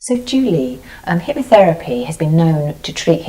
So Julie, hypnotherapy has been known to treat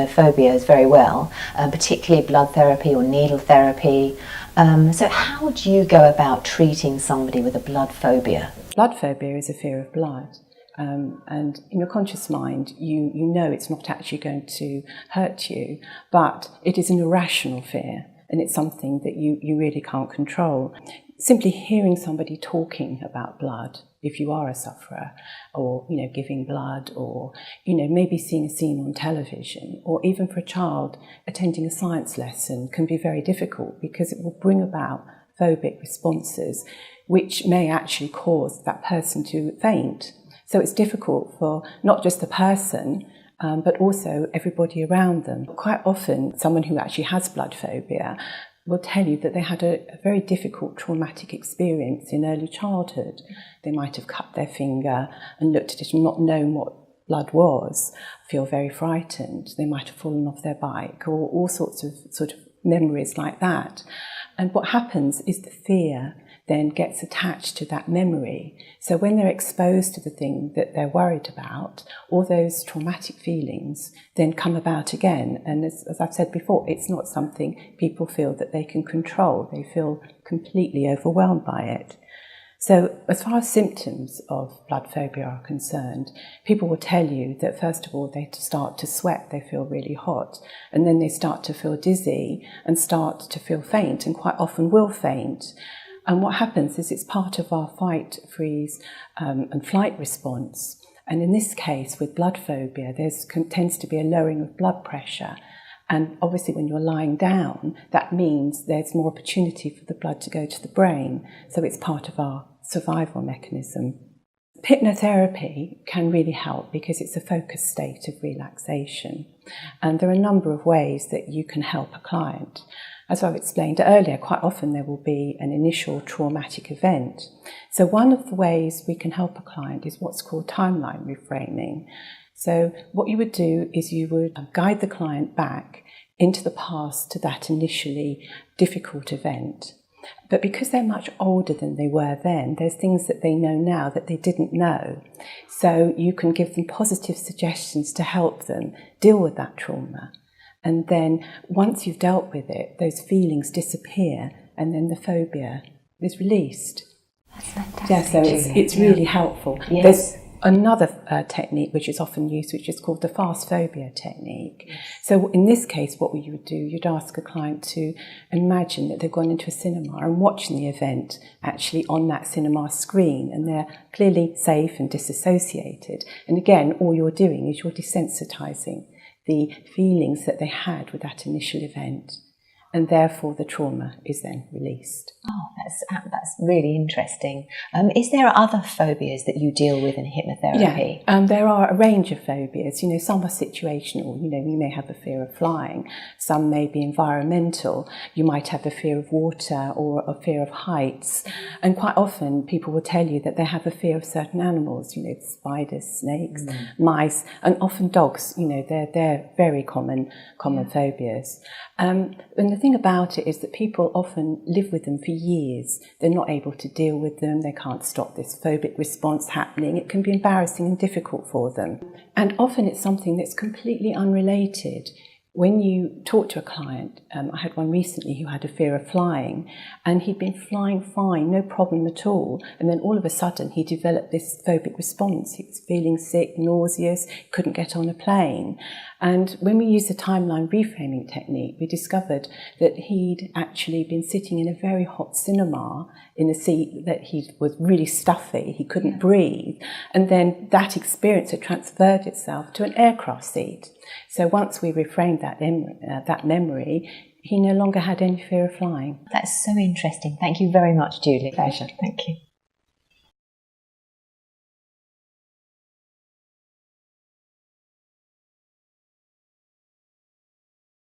phobias very well, particularly blood therapy or needle therapy. So how would you go about treating somebody with a blood phobia? Blood phobia is a fear of blood. And in your conscious mind, you know it's not actually going to hurt you, but it is an irrational fear, and it's something that you really can't control. Simply hearing somebody talking about blood, if you are a sufferer, or giving blood, or maybe seeing a scene on television, or even for a child attending a science lesson can be very difficult because it will bring about phobic responses which may actually cause that person to faint. So it's difficult for not just the person, but also everybody around them. Quite often, someone who actually has blood phobia will tell you that they had a very difficult traumatic experience in early childhood. They might have cut their finger and looked at it and not known what blood was, feel very frightened. They might have fallen off their bike, or all sorts of memories like that. And what happens is the fear then gets attached to that memory. So when they're exposed to the thing that they're worried about, all those traumatic feelings then come about again. And as I've said before, it's not something people feel that they can control. They feel completely overwhelmed by it. So as far as symptoms of blood phobia are concerned, people will tell you that first of all they start to sweat, they feel really hot, and then they start to feel dizzy and start to feel faint, and quite often will faint. And what happens is it's part of our fight, freeze and flight response. And in this case, with blood phobia, there tends to be a lowering of blood pressure. And obviously when you're lying down, that means there's more opportunity for the blood to go to the brain. So it's part of our survival mechanism. Hypnotherapy can really help because it's a focused state of relaxation. And there are a number of ways that you can help a client. As I've explained earlier, quite often there will be an initial traumatic event. So one of the ways we can help a client is what's called timeline reframing. So what you would do is you would guide the client back into the past to that initially difficult event. But because they're much older than they were then, there's things that they know now that they didn't know. So you can give them positive suggestions to help them deal with that trauma. And then once you've dealt with it, those feelings disappear, and then the phobia is released. That's fantastic. Yeah, so it's really helpful. Yes. There's another technique which is often used, which is called the fast phobia technique. Yes. So in this case, what you would do, you'd ask a client to imagine that they've gone into a cinema and watching the event actually on that cinema screen, and they're clearly safe and disassociated. And again, all you're doing is you're desensitizing the feelings that they had with that initial event, and therefore the trauma is then released. Oh, that's really interesting. Is there other phobias that you deal with in hypnotherapy? Yeah, there are a range of phobias. Some are situational. You may have a fear of flying. Some may be environmental. You might have a fear of water or a fear of heights. And quite often people will tell you that they have a fear of certain animals, spiders, snakes, mice, and often dogs. They're very common phobias. And the thing about it is that people often live with them for years. They're not able to deal with them. They can't stop this phobic response happening. It can be embarrassing and difficult for them. And often it's something that's completely unrelated. When you talk to a client, I had one recently who had a fear of flying, and he'd been flying fine, no problem at all. And then all of a sudden he developed this phobic response. He was feeling sick, nauseous, couldn't get on a plane. And when we used the timeline reframing technique, we discovered that he'd actually been sitting in a very hot cinema in a seat that was really stuffy, he couldn't breathe. And then that experience had transferred itself to an aircraft seat. So once we reframed that memory, he no longer had any fear of flying. That's so interesting. Thank you very much, Julie. Pleasure. Thank you.